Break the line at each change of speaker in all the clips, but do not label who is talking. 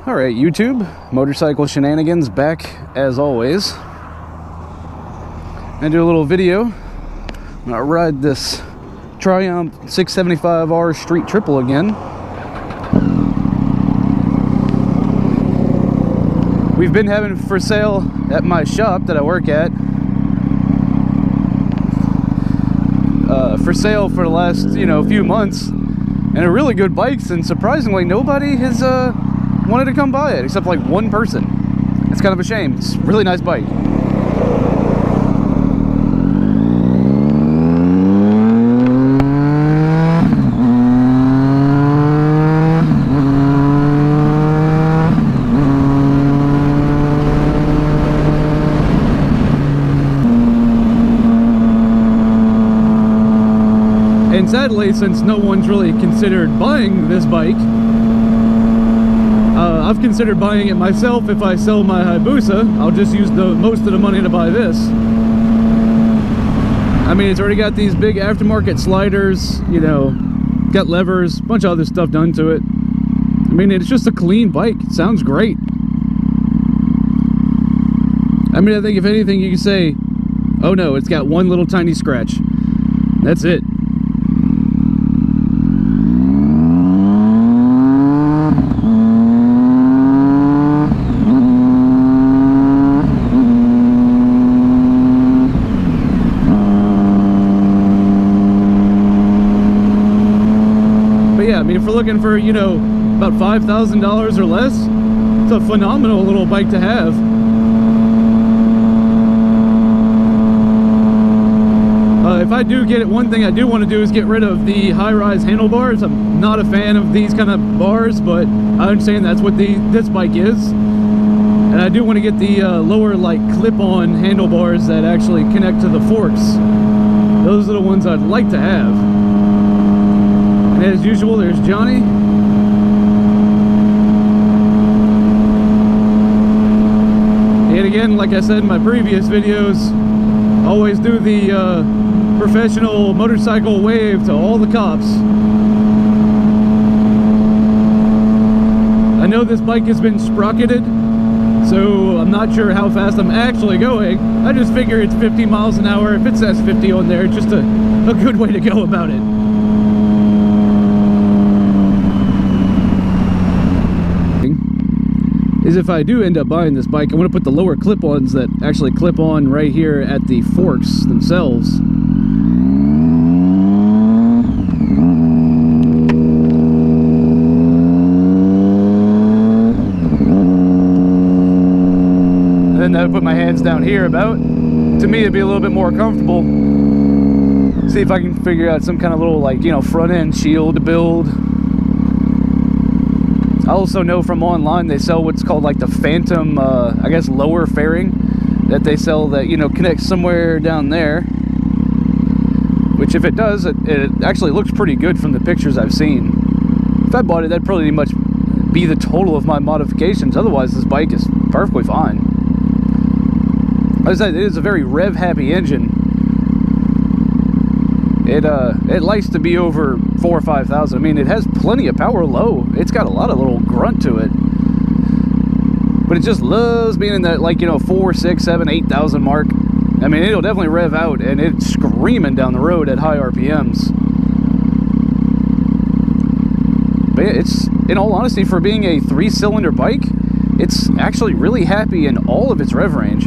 Alright, YouTube, motorcycle shenanigans back as always. I'm gonna do a little video. I'm gonna ride this Triumph 675R Street Triple again. We've been having for sale at my shop that I work at. For sale for the last, few months. And they're really good bikes, and surprisingly nobody has wanted to come buy it except like one person. It's kind of a shame. It's a really nice bike. And sadly, since no one's really considered buying this bike, I've considered buying it myself. If I sell my Hayabusa, I'll just use most of the money to buy this. I mean, it's already got these big aftermarket sliders, got levers, a bunch of other stuff done to it. I mean, it's just a clean bike. It sounds great. I mean, I think if anything, you can say, oh no, it's got one little tiny scratch. That's it. I mean, if we're looking for, about $5,000 or less, it's a phenomenal little bike to have. If I do get it, one thing I do want to do is get rid of the high-rise handlebars. I'm not a fan of these kind of bars, but I understand that's what this bike is. And I do want to get the lower, clip-on handlebars that actually connect to the forks. Those are the ones I'd like to have. And as usual, there's Johnny. And again, like I said in my previous videos, always do the professional motorcycle wave to all the cops. I know this bike has been sprocketed, so I'm not sure how fast I'm actually going. I just figure it's 50 miles an hour. If it says 50 on there, it's just a good way to go about it. Is if I do end up buying this bike, I want to put the lower clip-ons that actually clip on right here at the forks themselves. And then I would put my hands down here about. To me, it'd be a little bit more comfortable. See if I can figure out some kind of little, front end shield to build. I also know from online they sell what's called the phantom, I guess lower fairing that they sell that, connects somewhere down there. Which if it does, it actually looks pretty good from the pictures I've seen. If I bought it, that'd pretty much be the total of my modifications. Otherwise, this bike is perfectly fine. As I said, it is a very rev-happy engine. It likes to be over 4,000 or 5,000. I mean, it has plenty of power low. It's got a lot of little grunt to it, but it just loves being in that 4, 6, 7, 8,000 mark. I mean, it'll definitely rev out, and it's screaming down the road at high RPMs. But yeah, it's, in all honesty, for being a 3-cylinder bike, it's actually really happy in all of its rev range.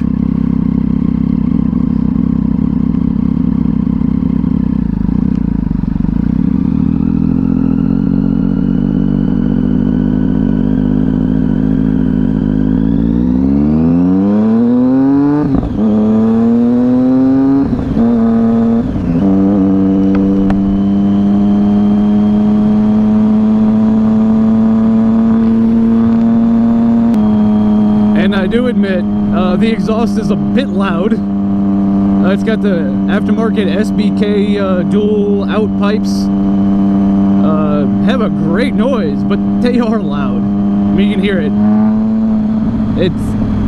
I do admit the exhaust is a bit loud. It's got the aftermarket SBK dual out pipes. Have a great noise, but they are loud. I mean, you can hear it.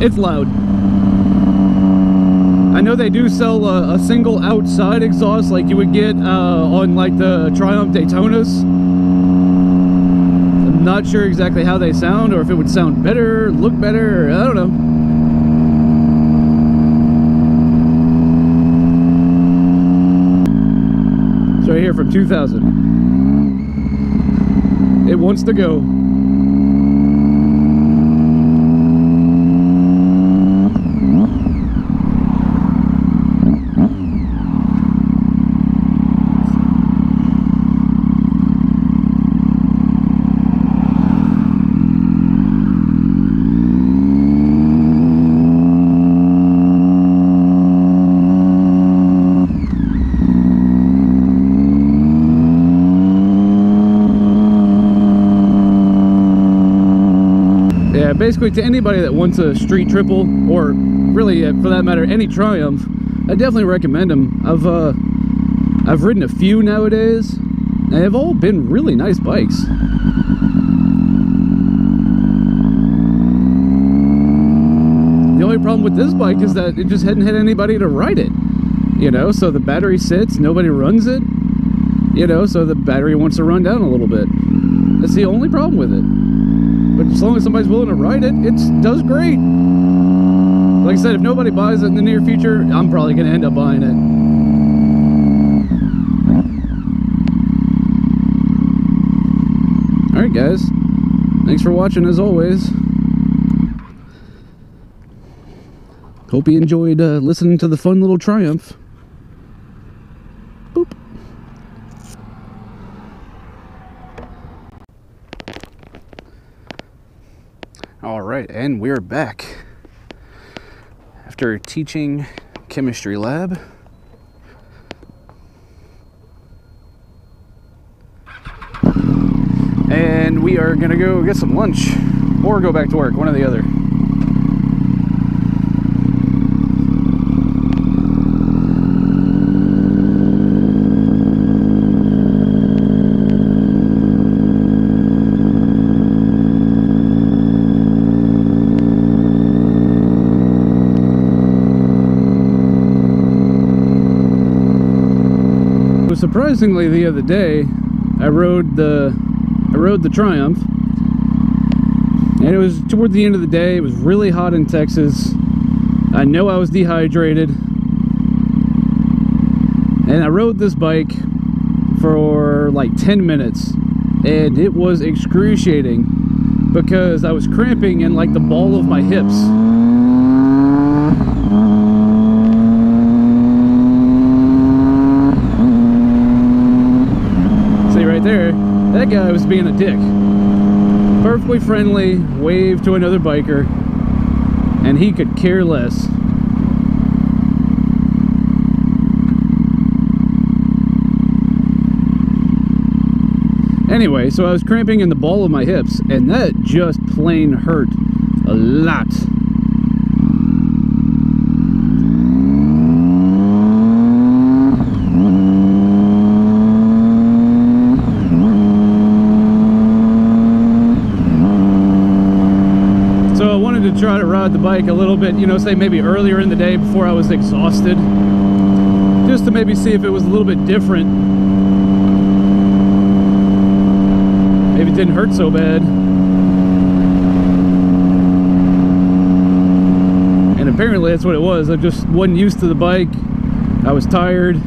It's loud. I know they do sell a single outside exhaust like you would get on the Triumph Daytonas. I'm not sure exactly how they sound, or if it would sound better, look better, or I don't know. It's right here from 2000. It wants to go. Basically, to anybody that wants a street triple, or really for that matter any Triumph, I definitely recommend them. I've ridden a few nowadays, and they've all been really nice bikes. The only problem with this bike is that it just hadn't had anybody to ride it, you know, so the battery sits, nobody runs it, you know, so the battery wants to run down a little bit. That's the only problem with it. But as long as somebody's willing to ride it, it does great. Like I said, if nobody buys it in the near future, I'm probably going to end up buying it. Alright guys, thanks for watching as always. Hope you enjoyed listening to the fun little Triumph. Boop. Alright, and we're back after teaching chemistry lab. And we are gonna go get some lunch or go back to work, one or the other. Surprisingly, the other day I rode the Triumph, and it was toward the end of the day. It was really hot in Texas. I know I was dehydrated, and I rode this bike for like 10 minutes, and it was excruciating because I was cramping in like the ball of my hips. There, that guy was being a dick. Perfectly friendly, waved to another biker, and he could care less. Anyway, so I was cramping in the ball of my hips, and that just plain hurt a lot. To try to ride the bike a little bit, you know, say maybe earlier in the day before I was exhausted, just to maybe see if it was a little bit different. Maybe it didn't hurt so bad. And apparently that's what it was. I just wasn't used to the bike. I was tired.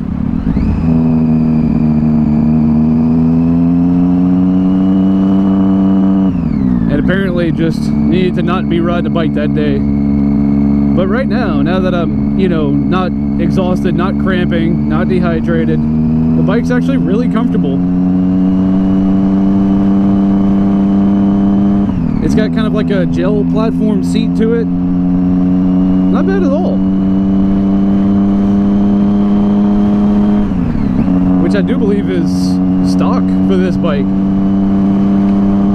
Apparently just needed to not be riding a bike that day. But right now that I'm, you know, not exhausted, not cramping, not dehydrated, the bike's actually really comfortable. It's got kind of like a gel platform seat to it. Not bad at all. Which I do believe is stock for this bike.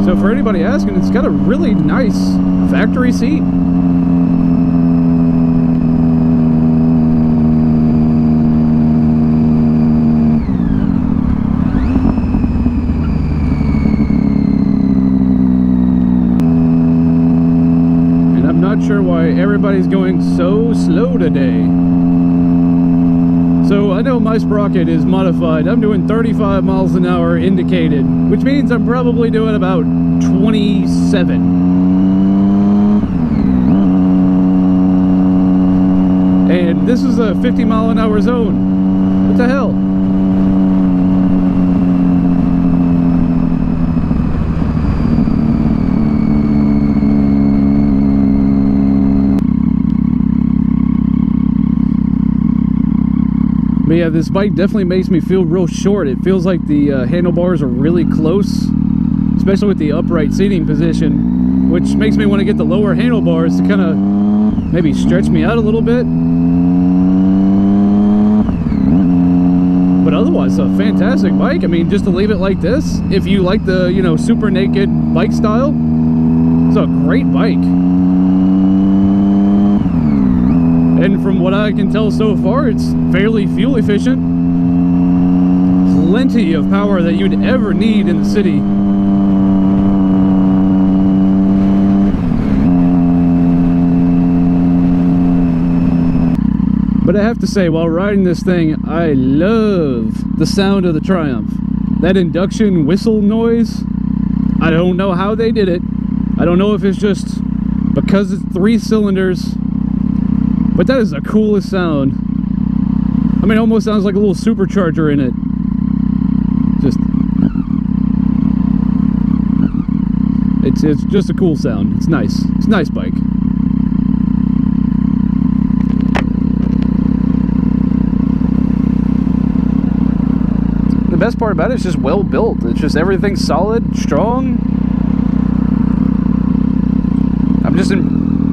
So for anybody asking, it's got a really nice factory seat. And I'm not sure why everybody's going so slow today. So I know my sprocket is modified. I'm doing 35 miles an hour indicated, which means I'm probably doing about 27. And this is a 50 mile an hour zone. What the hell? But yeah, this bike definitely makes me feel real short. It feels like the handlebars are really close, especially with the upright seating position, which makes me want to get the lower handlebars to kind of maybe stretch me out a little bit. But otherwise, a fantastic bike. I mean, just to leave it like this, if you like the, you know, super naked bike style, it's a great bike. And from what I can tell so far, it's fairly fuel efficient. Plenty of power that you'd ever need in the city. But I have to say, while riding this thing, I love the sound of the Triumph. That induction whistle noise, I don't know how they did it. I don't know if it's just because it's 3 cylinders, but that is the coolest sound. I mean, it almost sounds like a little supercharger in it. It's just a cool sound. It's nice. It's a nice bike. The best part about it is just well built. It's just everything's solid, strong.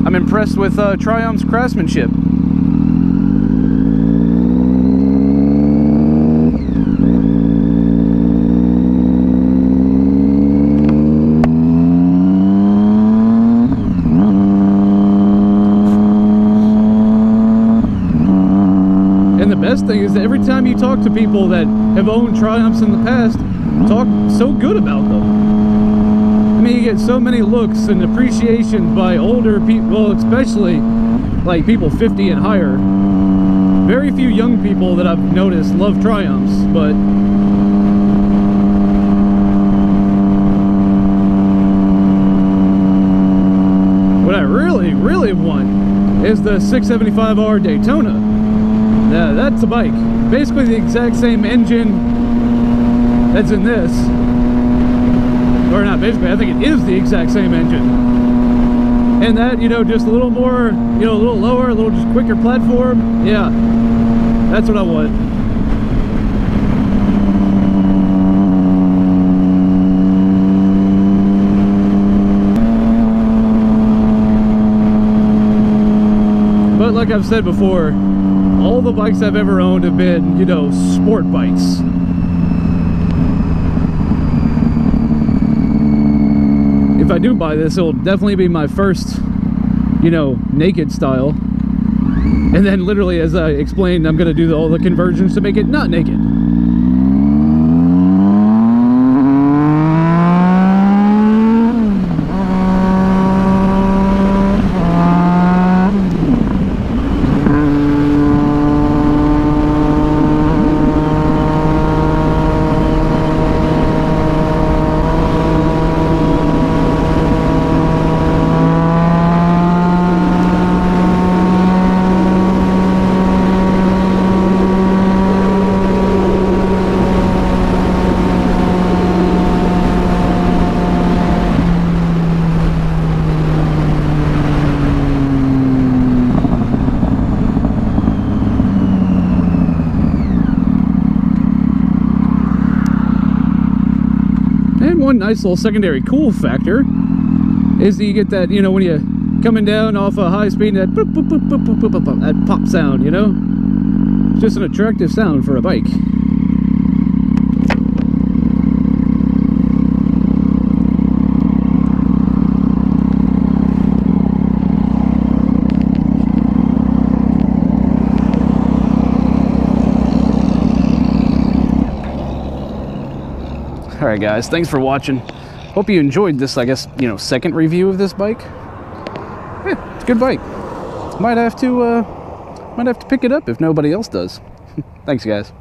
I'm impressed with Triumph's craftsmanship. And the best thing is that every time you talk to people that have owned Triumphs in the past, talk so good about them. I mean, you get so many looks and appreciation by older people, well, especially like people 50 and higher. Very few young people that I've noticed love Triumphs, but what I really want is the 675R Daytona. Yeah, that's a bike. Basically the exact same engine that's in this. Or not basically, I think it is the exact same engine. And that, you know, just a little more, you know, a little lower, a little just quicker platform. Yeah, that's what I want. But like I've said before, all the bikes I've ever owned have been, you know, sport bikes. If I do buy this, it'll definitely be my first, you know, naked style. And then literally, as I explained, I'm going to do all the conversions to make it not naked. One nice little secondary cool factor is that you get that, you know, when you coming down off a high speed, that boop, boop, boop, boop, boop, boop, boop, that pop sound, you know, it's just an attractive sound for a bike. Alright guys, thanks for watching. Hope you enjoyed this, I guess, you know, second review of this bike. Yeah, it's a good bike. Might have to pick it up if nobody else does. Thanks, guys.